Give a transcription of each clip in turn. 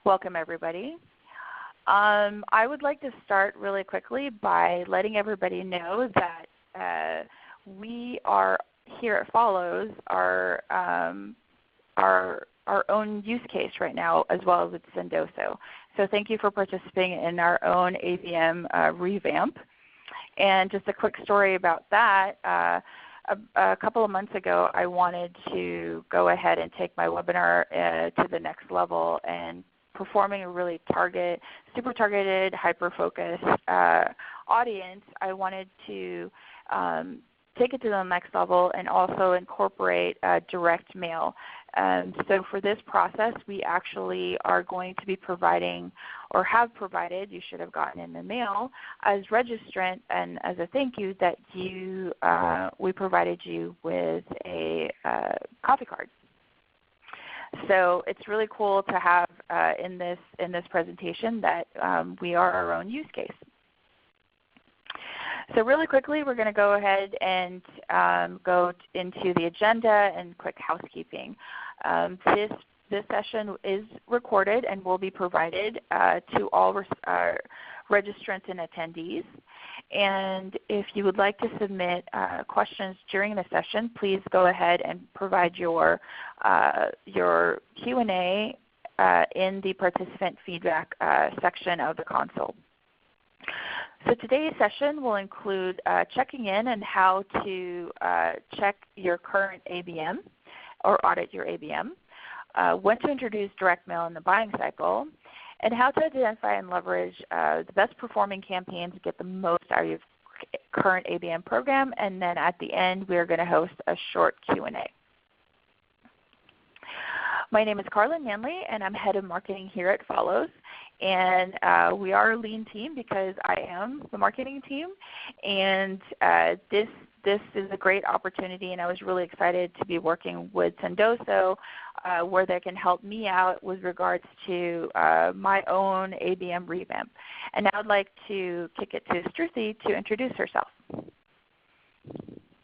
Welcome, everybody. I would like to start really quickly by letting everybody know that we are here at Folloze our own use case right now, as well as with Sendoso. So thank you for participating in our own ABM Revamp. And just a quick story about that. A couple of months ago, I wanted to go ahead and take my webinar to the next level, and performing a really super targeted, hyper-focused audience, I wanted to take it to the next level and also incorporate direct mail. So for this process, we actually are going to be providing, or have provided, you should have gotten in the mail, as registrant and as a thank you that we provided you with a coffee card. So it's really cool to have in this presentation that we are our own use case. So really quickly, we're going to go ahead and go into the agenda and quick housekeeping. This session is recorded and will be provided to all registrants and attendees. And if you would like to submit questions during the session, please go ahead and provide your Q&A in the participant feedback section of the console. So today's session will include checking in and how to check your current ABM or audit your ABM, when to introduce direct mail in the buying cycle, and how to identify and leverage the best performing campaigns to get the most out of your current ABM program. And then at the end, we are going to host a short Q&A. My name is Carlin Manley, and I'm Head of Marketing here at Folloze. And we are a lean team because I am the marketing team. And this is a great opportunity, and I was really excited to be working with Sendoso, where they can help me out with regards to my own ABM revamp. And now I'd like to kick it to Struthi to introduce herself.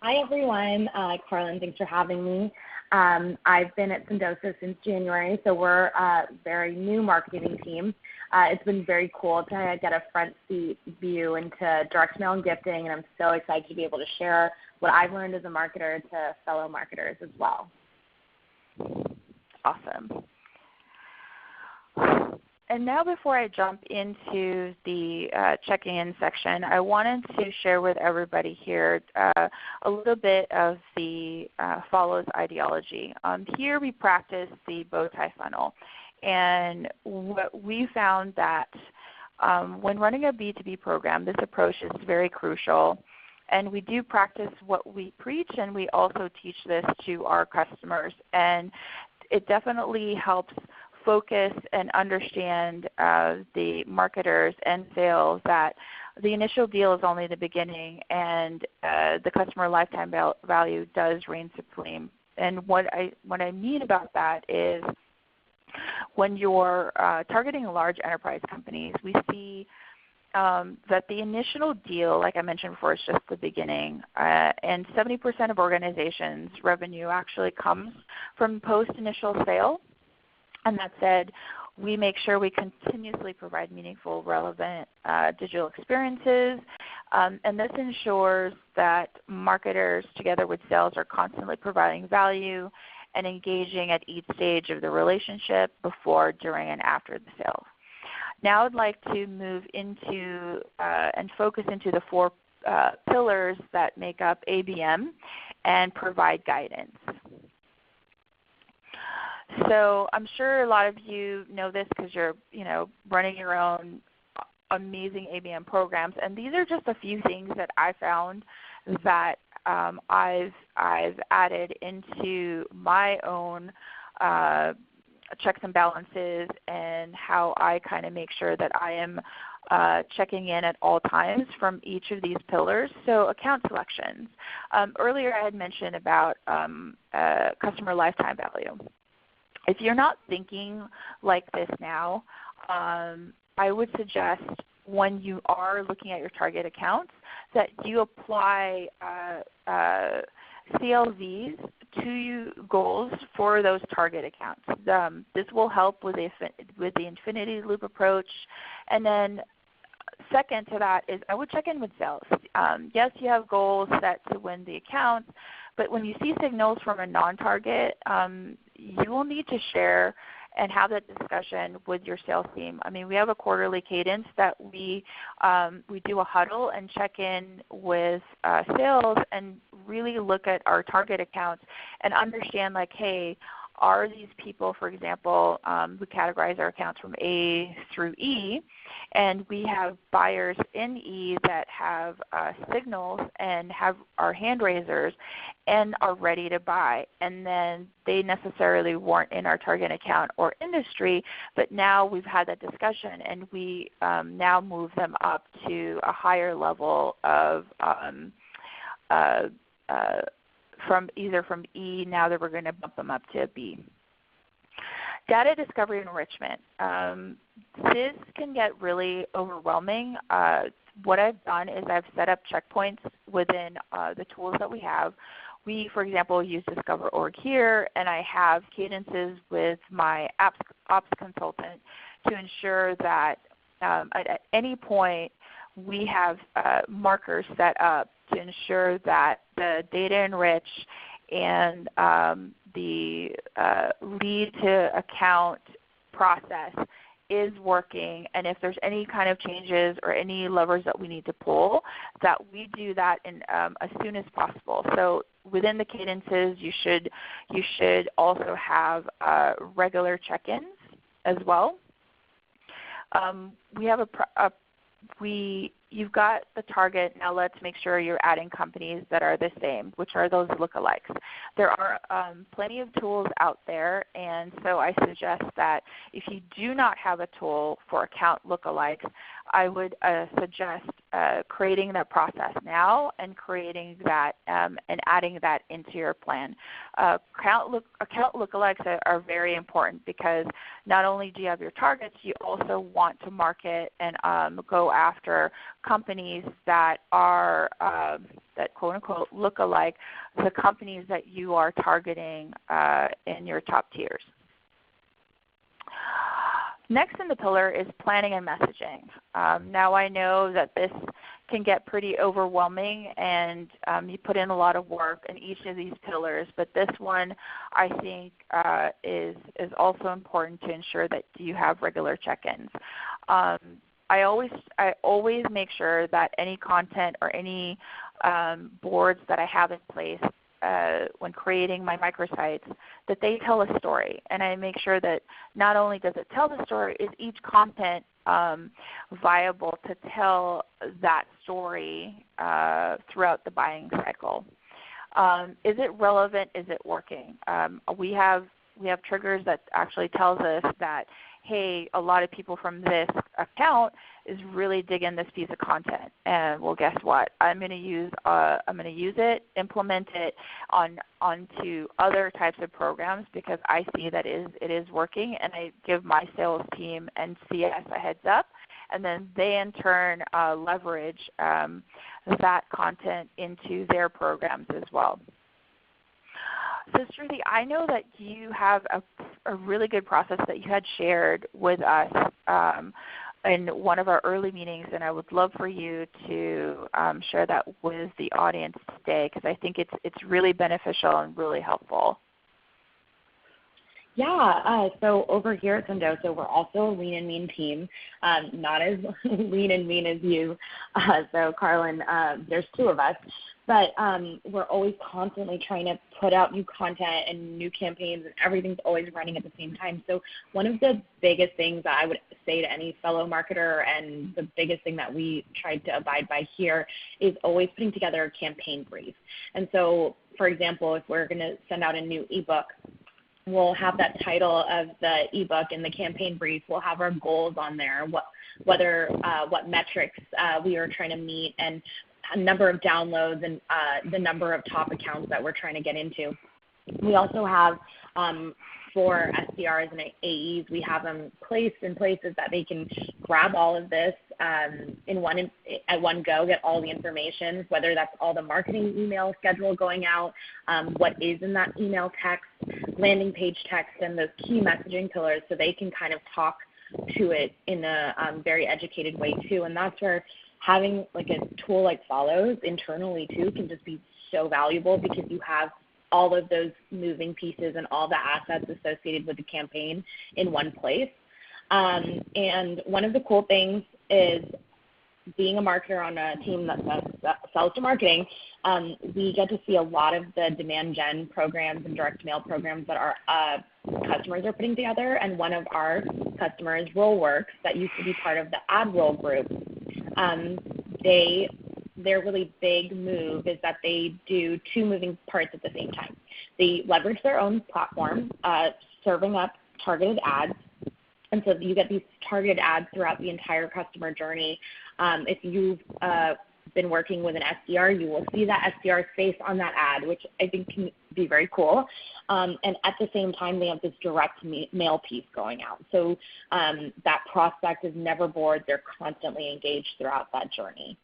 Hi, everyone. Carlin, thanks for having me. I've been at Sendoso since January, so we're a very new marketing team. It's been very cool to get a front seat view into direct mail and gifting, and I'm so excited to be able to share what I've learned as a marketer to fellow marketers as well. Awesome. And now before I jump into the checking in section, I wanted to share with everybody here a little bit of the Folloze ideology. Here we practice the bow tie funnel. And what we found that when running a B2B program, this approach is very crucial. And we do practice what we preach, and we also teach this to our customers. And it definitely helps focus and understand the marketers and sales that the initial deal is only the beginning, and the customer lifetime value does reign supreme. And what I mean about that is when you're targeting large enterprise companies, we see that the initial deal, like I mentioned before, is just the beginning. And 70% of organizations' revenue actually comes from post-initial sale. And that said, we make sure we continuously provide meaningful, relevant digital experiences. And this ensures that marketers together with sales are constantly providing value and engaging at each stage of the relationship before, during, and after the sale. Now I'd like to move into and focus into the four pillars that make up ABM and provide guidance. So I'm sure a lot of you know this because you're running your own amazing ABM programs, and these are just a few things that I found that I've added into my own checks and balances, and how I kind of make sure that I am checking in at all times from each of these pillars. So account selections. Earlier I had mentioned about customer lifetime value. If you're not thinking like this now, I would suggest when you are looking at your target accounts that you apply CLVs two goals for those target accounts. This will help with the infinity loop approach. And then second to that is I would check in with sales. Yes, you have goals set to win the accounts, but when you see signals from a non-target, you will need to share and have that discussion with your sales team. I mean, we have a quarterly cadence that we do a huddle and check in with sales and really look at our target accounts and understand, like, hey, are these people, for example, we categorize our accounts from A through E, and we have buyers in E that have signals and have our hand raisers and are ready to buy. And then they necessarily weren't in our target account or industry, but now we've had that discussion and we now move them up to a higher level of from E, now that we're going to bump them up to B. Data discovery and enrichment. This can get really overwhelming. What I've done is I've set up checkpoints within the tools that we have. We, for example, use Discover.org here, and I have cadences with my ops consultant to ensure that at any point we have markers set up to ensure that the data enrich and the lead to account process is working, and if there's any kind of changes or any levers that we need to pull, that we do that as soon as possible. So within the cadences, you should also have regular check-ins as well. We have you've got the target. Now let's make sure you're adding companies that are the same, which are those lookalikes. There are plenty of tools out there, and so I suggest that if you do not have a tool for account lookalikes, I would suggest creating that process now and creating that and adding that into your plan. Account lookalikes are very important because not only do you have your targets, you also want to market and go after companies that are that quote-unquote look alike the companies that you are targeting in your top tiers. Next in the pillar is planning and messaging. Now I know that this can get pretty overwhelming and you put in a lot of work in each of these pillars, but this one I think is also important to ensure that you have regular check-ins. I always make sure that any content or any boards that I have in place when creating my microsites, that they tell a story. And I make sure that not only does it tell the story, is each content viable to tell that story throughout the buying cycle. Is it relevant? Is it working? We have triggers that actually tells us that, hey, a lot of people from this account is really digging this piece of content, and well, guess what? I'm going to use it, implement it onto other types of programs because I see that it is working, and I give my sales team and CS a heads up, and then they in turn leverage that content into their programs as well. So Shruti, I know that you have a really good process that you had shared with us in one of our early meetings, and I would love for you to share that with the audience today because I think it's really beneficial and really helpful. Yeah, so over here at Sendoso, we're also a lean and mean team, not as lean and mean as you. So Carlin, there's two of us. But we're always constantly trying to put out new content and new campaigns, and everything's always running at the same time. So one of the biggest things that I would say to any fellow marketer, and the biggest thing that we tried to abide by here, is always putting together a campaign brief. And so, for example, if we're going to send out a new ebook, we'll have that title of the ebook in the campaign brief. We'll have our goals on there, what metrics we are trying to meet, and a number of downloads and the number of top accounts that we're trying to get into. We also have for SDRs and AEs, we have them placed in places that they can grab all of this at one go, get all the information, whether that's all the marketing email schedule going out, what is in that email text, landing page text, and those key messaging pillars, so they can kind of talk to it in a very educated way too. And that's where having like a tool like Folloze internally too can just be so valuable, because you have all of those moving pieces and all the assets associated with the campaign in one place. And one of the cool things is, being a marketer on a team that sells to marketing, we get to see a lot of the demand gen programs and direct mail programs that our customers are putting together. And one of our customers, Rollworks, that used to be part of the AdRoll group, their really big move is that they do two moving parts at the same time. They leverage their own platform, serving up targeted ads. And so you get these targeted ads throughout the entire customer journey. If you've been working with an SDR, you will see that SDR's face on that ad, which I think can be very cool. And at the same time, they have this direct mail piece going out. So that prospect is never bored. They're constantly engaged throughout that journey.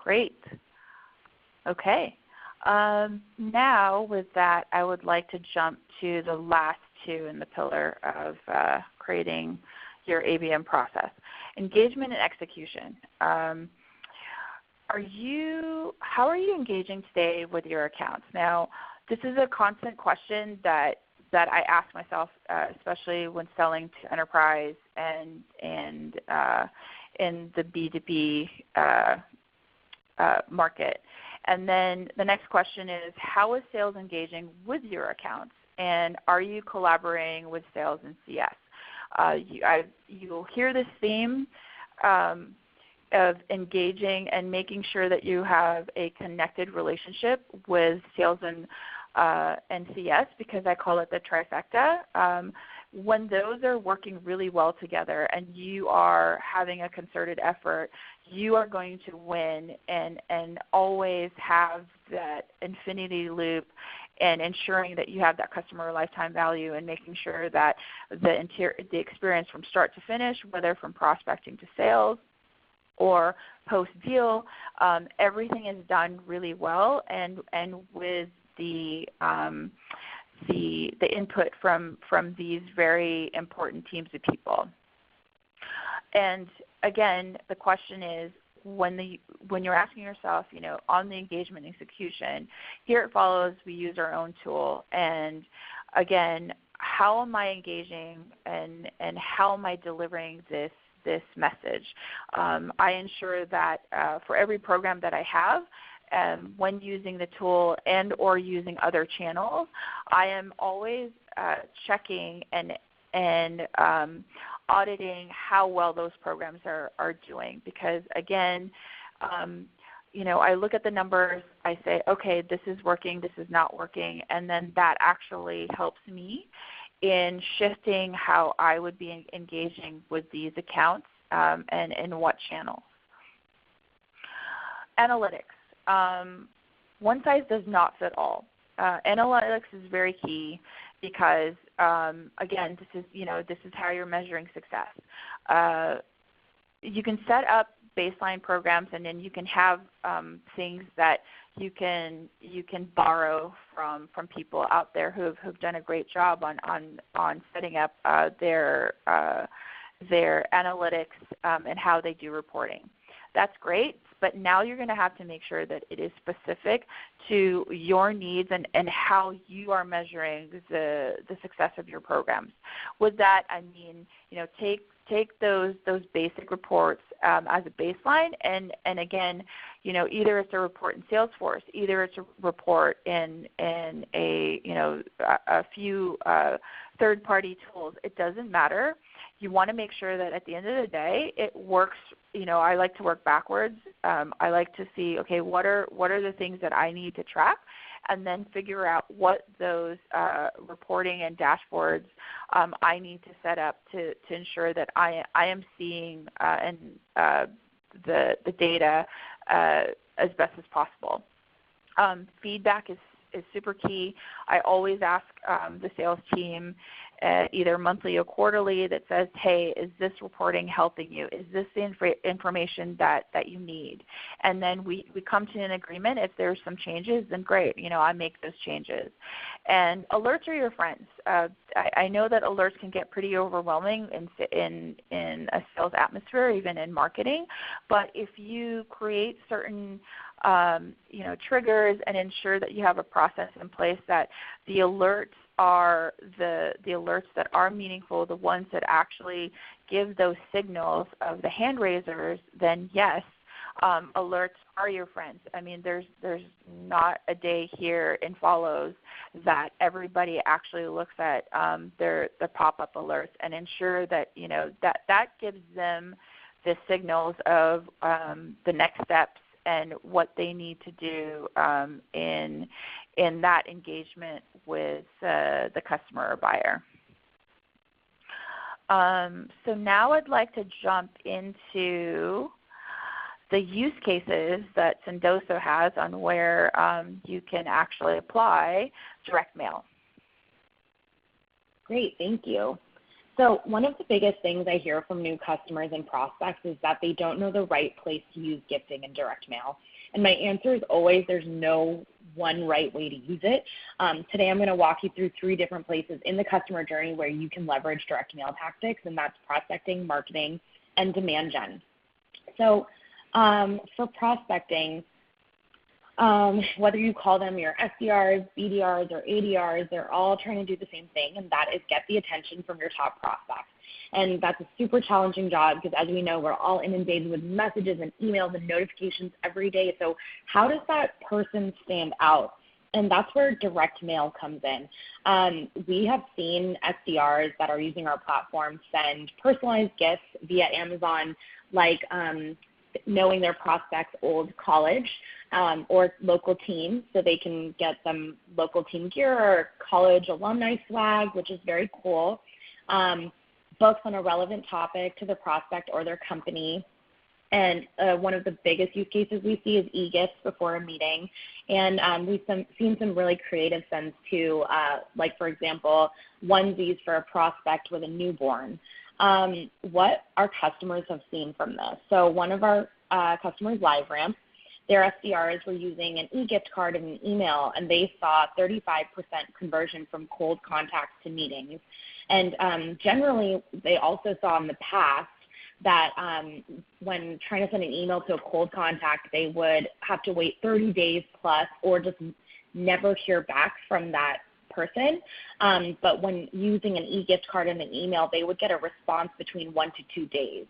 Great. Okay. Now with that, I would like to jump to the last two in the pillar of creating your ABM process: engagement and execution. How are you engaging today with your accounts? Now, this is a constant question that I ask myself, especially when selling to enterprise and in the B2B market. And then the next question is, how is sales engaging with your accounts? And are you collaborating with sales and CS? You'll hear this theme of engaging and making sure that you have a connected relationship with sales and CS, because I call it the trifecta. When those are working really well together and you are having a concerted effort, you are going to win and always have that infinity loop, and ensuring that you have that customer lifetime value, and making sure that the experience from start to finish, whether from prospecting to sales or post-deal, everything is done really well, and with the input from these very important teams of people. And again, the question is, when you're asking yourself, on the engagement execution, here at Folloze, we use our own tool. And again, how am I engaging and how am I delivering this message? I ensure that for every program that I have, when using the tool and or using other channels, I am always checking and auditing how well those programs are doing. Because again, I look at the numbers, I say, okay, this is working, this is not working, and then that actually helps me in shifting how I would be engaging with these accounts and in what channels. Analytics. One size does not fit all. Analytics is very key because, again, this is how you're measuring success. You can set up baseline programs, and then you can have things that you can borrow from people out there who've done a great job on setting up their analytics and how they do reporting. That's great, but now you're going to have to make sure that it is specific to your needs and how you are measuring the success of your programs. With that, I mean, take those basic reports as a baseline, and again, either it's a report in Salesforce, either it's a report in a few third-party tools. It doesn't matter. You want to make sure that at the end of the day it works. I like to work backwards. I like to see, okay, what are the things that I need to track, and then figure out what those reporting and dashboards I need to set up to ensure that I am seeing the data as best as possible. Feedback is super key. I always ask the sales team either monthly or quarterly that says, hey, is this reporting helping you? Is this the information that you need? And then we come to an agreement. If there's some changes, then great. I make those changes. And alerts are your friends. I know that alerts can get pretty overwhelming in a sales atmosphere, even in marketing. But if you create certain triggers and ensure that you have a process in place that the alerts are the alerts that are meaningful, the ones that actually give those signals of the hand raisers, then yes, alerts are your friends. I mean, there's not a day here in Folloze that everybody actually looks at the pop-up alerts and ensure that that gives them the signals of the next steps and what they need to do in that engagement with the customer or buyer. So now I'd like to jump into the use cases that Sendoso has on where you can actually apply direct mail. Great, thank you. So one of the biggest things I hear from new customers and prospects is that they don't know the right place to use gifting and direct mail. And my answer is always there's no one right way to use it. Today I'm going to walk you through 3 different places in the customer journey where you can leverage direct mail tactics, and that's prospecting, marketing, and demand gen. So for prospecting, whether you call them your SDRs, BDRs, or ADRs, they're all trying to do the same thing, and that is get the attention from your top prospects. And that's a super challenging job because, as we know, we're all inundated with messages and emails and notifications every day. So how does that person stand out? And that's where direct mail comes in. We have seen SDRs that are using our platform send personalized gifts via Amazon, like knowing their prospects' old college or local team, so they can get them local team gear or college alumni swag, which is very cool. Books on a relevant topic to the prospect or their company. And one of the biggest use cases we see is e-gifts before a meeting. And we've seen some really creative sends too, like, for example, onesies for a prospect with a newborn. What our customers have seen from this. So one of our customers, Revamp, their SDRs were using an e-gift card and an email, and they saw 35% conversion from cold contacts to meetings. And generally, they also saw in the past that when trying to send an email to a cold contact, they would have to wait 30 days plus or just never hear back from that person. But when using an e-gift card and an email, they would get a response between 1 to 2 days,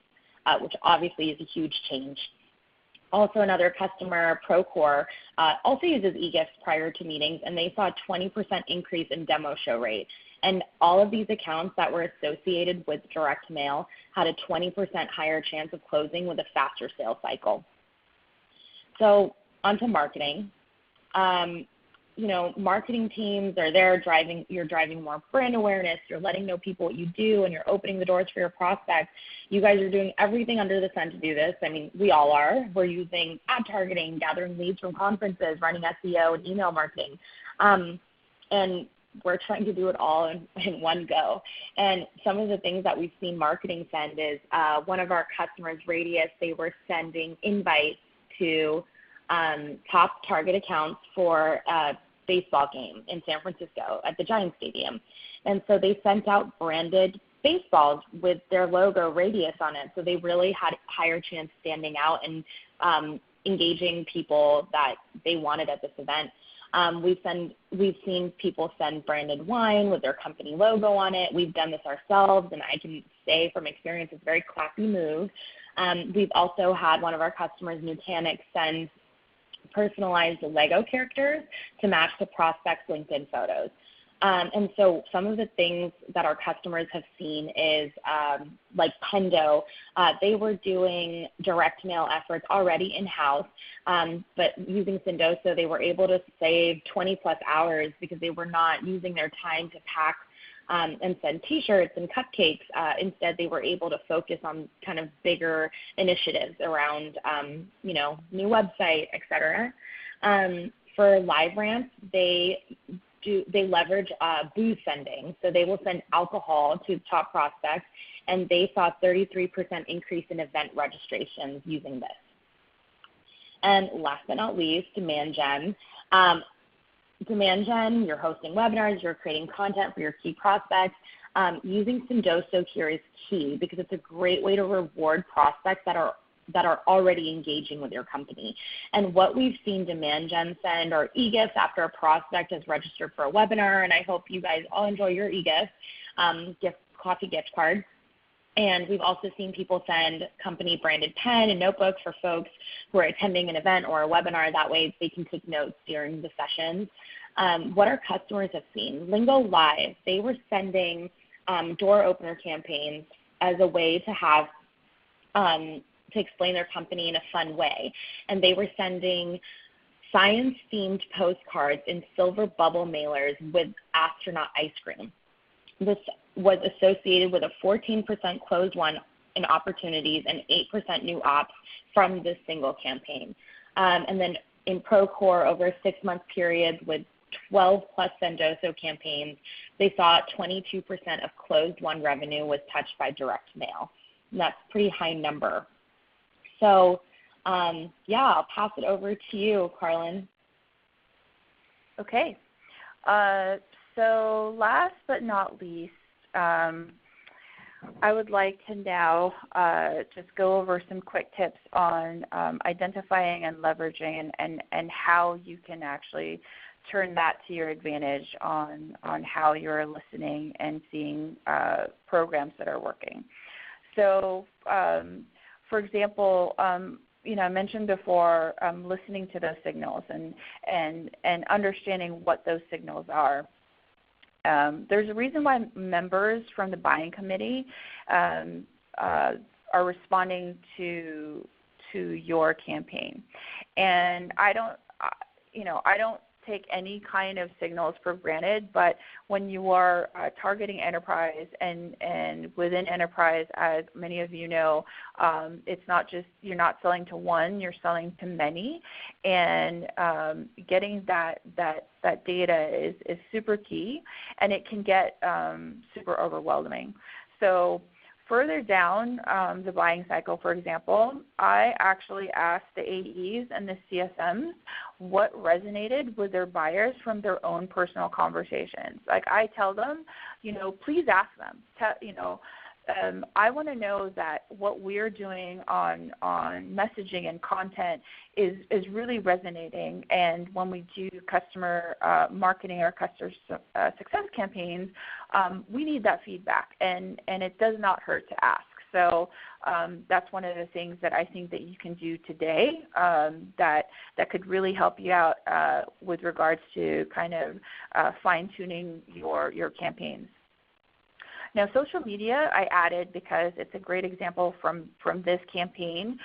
which obviously is a huge change. Also, another customer, Procore, also uses e-gifts prior to meetings, and they saw a 20% increase in demo show rate. And all of these accounts that were associated with direct mail had a 20% higher chance of closing with a faster sales cycle. So onto marketing. Marketing teams are there you're driving more brand awareness, you're letting know people what you do, and you're opening the doors for your prospects. You guys are doing everything under the sun to do this. I mean, we all are. We're using ad targeting, gathering leads from conferences, running SEO and email marketing. And we're trying to do it all in one go. And some of the things that we've seen marketing send is one of our customers, Radius, they were sending invites to top target accounts for a baseball game in San Francisco at the Giants Stadium. And so they sent out branded baseballs with their logo, Radius, on it. So they really had a higher chance standing out and engaging people that they wanted at this event. We've seen people send branded wine with their company logo on it. We've done this ourselves, and I can say from experience it's a very classy move. We've also had one of our customers, Nutanix, send personalized Lego characters to match the prospect's LinkedIn photos. And so some of the things that our customers have seen is like Pendo, they were doing direct mail efforts already in-house, but using Sendoso, they were able to save 20 plus hours because they were not using their time to pack and send T-shirts and cupcakes. Instead, they were able to focus on kind of bigger initiatives around, new website, et cetera. For LiveRamp, they leverage booze sending. So they will send alcohol to top prospects, and they saw a 33% increase in event registrations using this. And last but not least, demand gen. Demand gen, you're hosting webinars, you're creating content for your key prospects. Using Sendoso here is key because it's a great way to reward prospects that are already engaging with your company. And what we've seen demand gen send are e-gifts after a prospect has registered for a webinar, and I hope you guys all enjoy your e-gifts, coffee gift cards. And we've also seen people send company branded pen and notebooks for folks who are attending an event or a webinar. That way they can take notes during the sessions. What our customers have seen, Lingo Live, they were sending door opener campaigns as a way to have to explain their company in a fun way. And they were sending science-themed postcards in silver bubble mailers with astronaut ice cream. This was associated with a 14% closed won in opportunities and 8% new ops from this single campaign. And then in Procore, over a 6-month period with 12 plus Sendoso campaigns, they saw 22% of closed won revenue was touched by direct mail. And that's a pretty high number. So, I'll pass it over to you, Carlin. Okay. So last but not least, I would like to now just go over some quick tips on identifying and leveraging and how you can actually turn that to your advantage on how you're listening and seeing programs that are working. So, for example, I mentioned before listening to those signals and understanding what those signals are. There's a reason why members from the buying committee are responding to your campaign, and I don't take any kind of signals for granted, but when you are targeting enterprise and within enterprise, as many of you know, it's not just you're not selling to one, you're selling to many, and getting that data is super key, and it can get super overwhelming. So further down the buying cycle, for example, I actually asked the AEs and the CSMs what resonated with their buyers from their own personal conversations. Like I tell them, please ask them. I want to know that what we're doing on messaging and content is really resonating. And when we do customer marketing or customer success campaigns, we need that feedback, and it does not hurt to ask. So that's one of the things that I think that you can do today that could really help you out with regards to kind of fine-tuning your campaigns. Now, social media I added because it's a great example from this campaign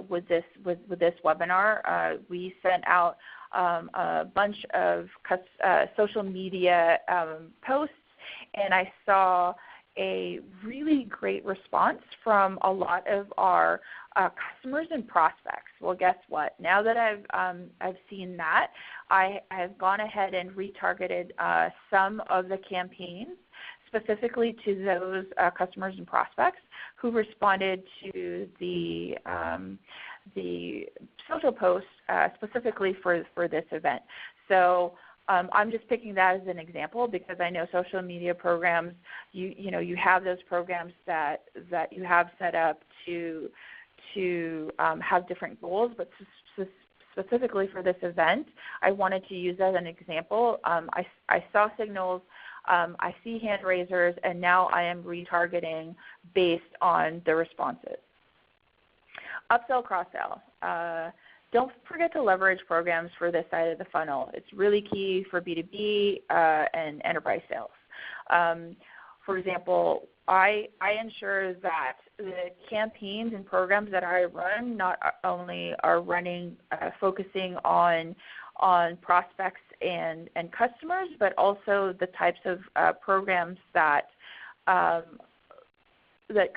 with this webinar. We sent out a bunch of social media posts, and I saw a really great response from a lot of our customers and prospects. Well, guess what? Now that I've seen that, I have gone ahead and retargeted some of the campaigns specifically to those customers and prospects who responded to the social posts specifically for this event. So I'm just picking that as an example because I know social media programs, you have those programs that you have set up to have different goals, but specifically for this event, I wanted to use as an example. I saw signals, I see hand raisers, and now I am retargeting based on the responses. Upsell, cross-sell. Don't forget to leverage programs for this side of the funnel. It's really key for B2B and enterprise sales. For example, I ensure that the campaigns and programs that I run not only are running focusing on prospects and customers, but also the types of programs that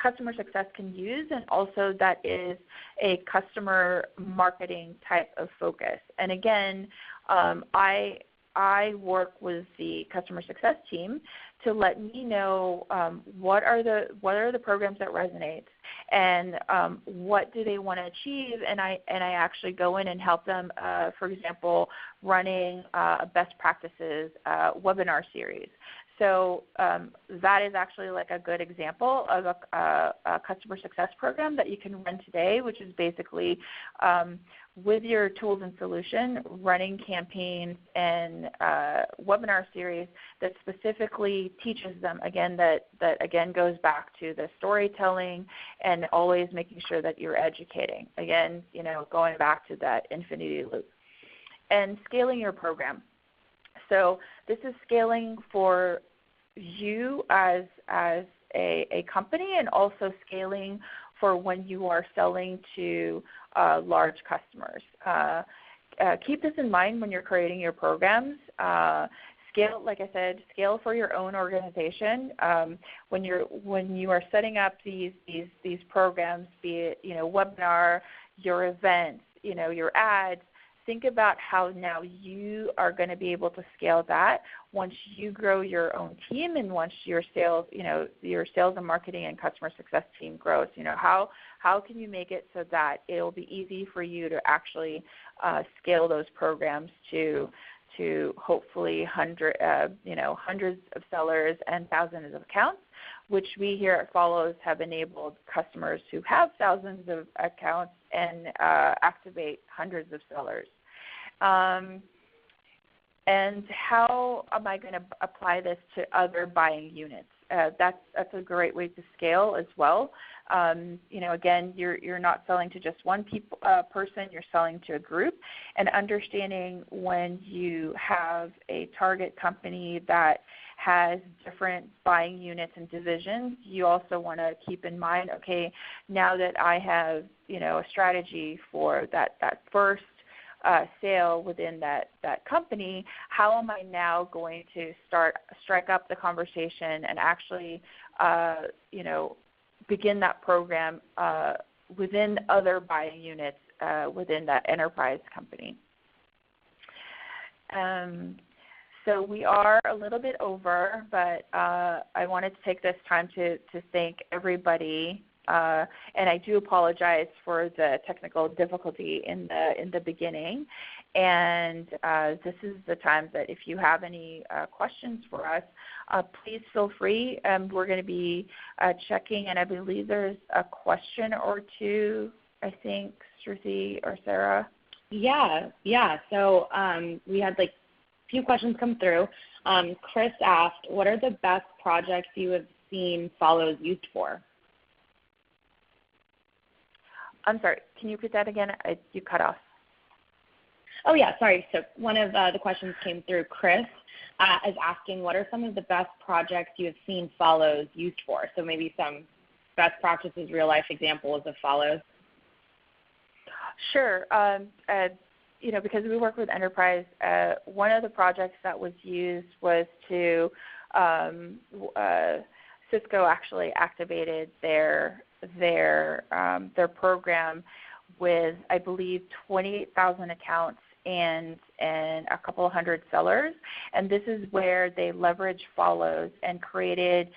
customer success can use, and also that is a customer marketing type of focus. And again, I work with the customer success team to let me know what are the programs that resonate, and what do they want to achieve, and I actually go in and help them. For example, running a best practices webinar series. So that is actually like a good example of a customer success program that you can run today, which is basically with your tools and solution, running campaigns and webinar series that specifically teaches them, again, that again goes back to the storytelling and always making sure that you're educating. Again, going back to that infinity loop. And scaling your program. So this is scaling for you as a company, and also scaling for when you are selling to large customers. Keep this in mind when you're creating your programs. Scale, like I said, scale for your own organization. When you are setting up these programs, be it webinar, your events, your ads. Think about how now you are going to be able to scale that once you grow your own team, and once your sales, your sales and marketing and customer success team grows. How can you make it so that it will be easy for you to actually scale those programs to hopefully hundreds of sellers and thousands of accounts, which we here at Folloze have enabled customers who have thousands of accounts and activate hundreds of sellers. And how am I going to apply this to other buying units? That's a great way to scale as well. Again, you're not selling to just one person, you're selling to a group, and understanding when you have a target company that has different buying units and divisions, you also want to keep in mind, okay, now that I have, a strategy for that first sale within that company, how am I now going to strike up the conversation and actually, begin that program within other buying units within that enterprise company. So we are a little bit over, but I wanted to take this time to thank everybody. And I do apologize for the technical difficulty in the beginning. And this is the time that if you have any questions for us, please feel free. We're going to be checking, and I believe there's a question or two, I think, Shruti or Sarah. Yeah. So we had a few questions come through. Chris asked, what are the best projects you have seen Folloze used for? I'm sorry, can you repeat that again? You cut off. Oh, yeah, sorry. So one of the questions came through. Chris is asking, what are some of the best projects you have seen Folloze used for? So maybe some best practices, real-life examples of Folloze. Sure. Because we work with enterprise, one of the projects that was used was to Cisco actually activated their program with, I believe, 28,000 accounts and a couple of hundred sellers. And this is where they leveraged Folloze and created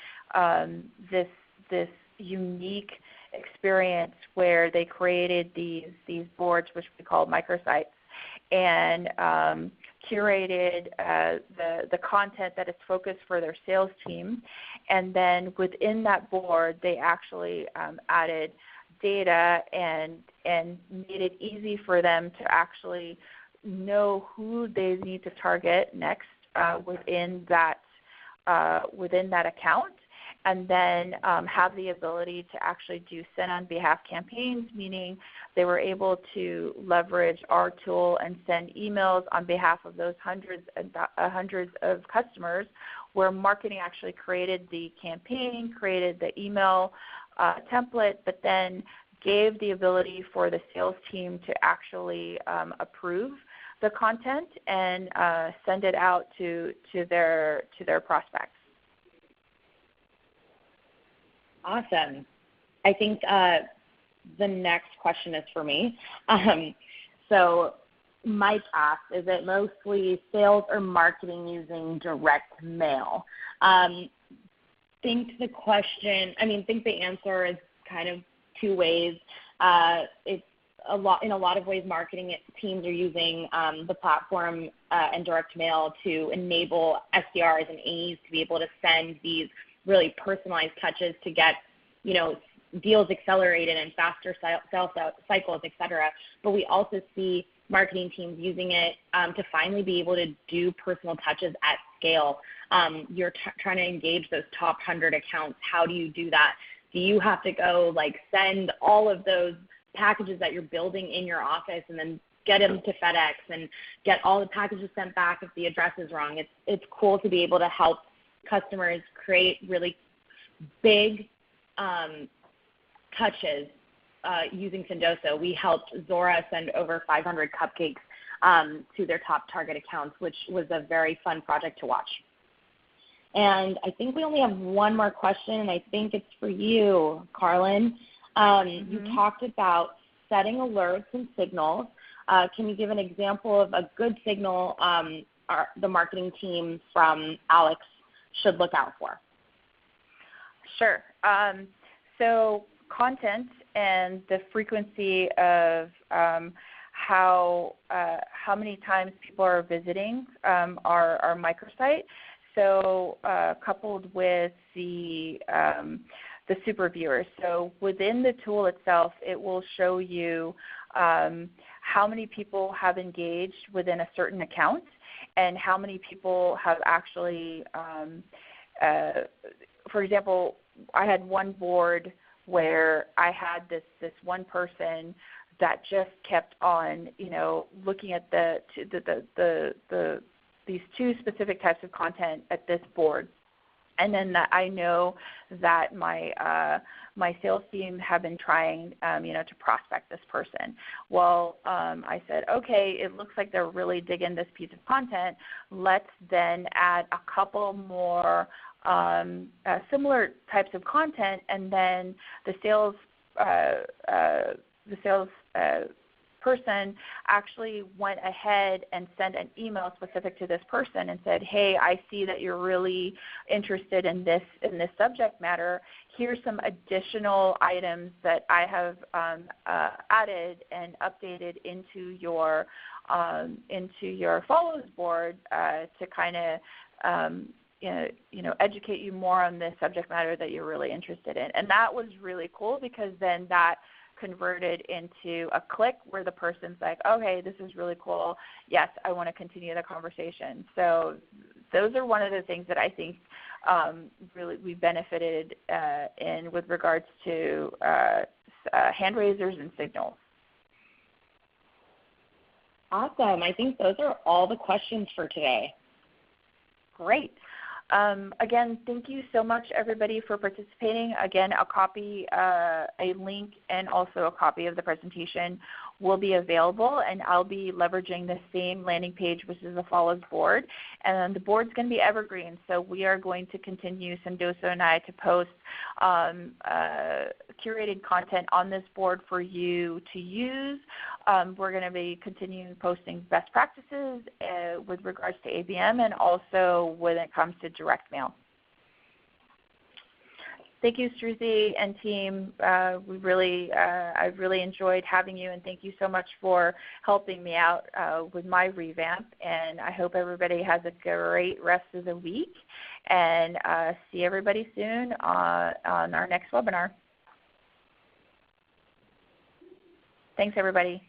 this unique experience where they created these boards, which we call microsites, and curated the content that is focused for their sales team. And then within that board, they actually added data and made it easy for them to actually know who they need to target next within that account, and then have the ability to actually do send on behalf campaigns, meaning they were able to leverage our tool and send emails on behalf of those hundreds of customers, where marketing actually created the campaign, created the email template, but then gave the ability for the sales team to actually approve the content and send it out to their prospects. Awesome. I think the next question is for me. So Mike asked, is it mostly sales or marketing using direct mail? Think the answer is kind of two ways. It's in a lot of ways, marketing teams are using the platform and direct mail to enable SDRs and AEs to be able to send these really personalized touches to get, deals accelerated and faster sales cycles, et cetera. But we also see marketing teams using it to finally be able to do personal touches at scale. You're trying to engage those top 100 accounts. How do you do that? Do you have to go send all of those packages that you're building in your office and then get them to FedEx and get all the packages sent back if the address is wrong? It's cool to be able to help customers create really big touches using Sendoso. We helped Zora send over 500 cupcakes to their top target accounts, which was a very fun project to watch. And I think we only have one more question, and I think it's for you, Carlin. You talked about setting alerts and signals. Can you give an example of a good signal the marketing team from Alex should look out for? Sure. So content and the frequency of how many times people are visiting our microsite. So coupled with the super viewers. So within the tool itself, it will show you how many people have engaged within a certain account and how many people have actually, for example, I had one board where I had this one person that just kept on, looking at these two specific types of content at this board. And then I know that my sales team have been trying, to prospect this person. Well, I said, okay, it looks like they're really digging this piece of content. Let's then add a couple more similar types of content, and then the sales person actually went ahead and sent an email specific to this person and said, hey, I see that you're really interested in this subject matter. Here's some additional items that I have added and updated into your Folloze board to kind of educate you more on this subject matter that you're really interested in. And that was really cool because then that converted into a click where the person's like, okay, this is really cool. Yes, I want to continue the conversation. So those are one of the things that I think really we benefited in with regards to hand raisers and signals. Awesome. I think those are all the questions for today. Great. Again, thank you so much, everybody, for participating. Again, a link and also a copy of the presentation will be available, and I'll be leveraging the same landing page, which is the Folloze board. And the board's going to be evergreen, so we are going to continue, Sendoso and I, to post curated content on this board for you to use. We're going to be continuing posting best practices with regards to ABM and also when it comes to direct mail. Thank you, Struzy and team. I've really enjoyed having you, and thank you so much for helping me out with my revamp. And I hope everybody has a great rest of the week, and see everybody soon on our next webinar. Thanks, everybody.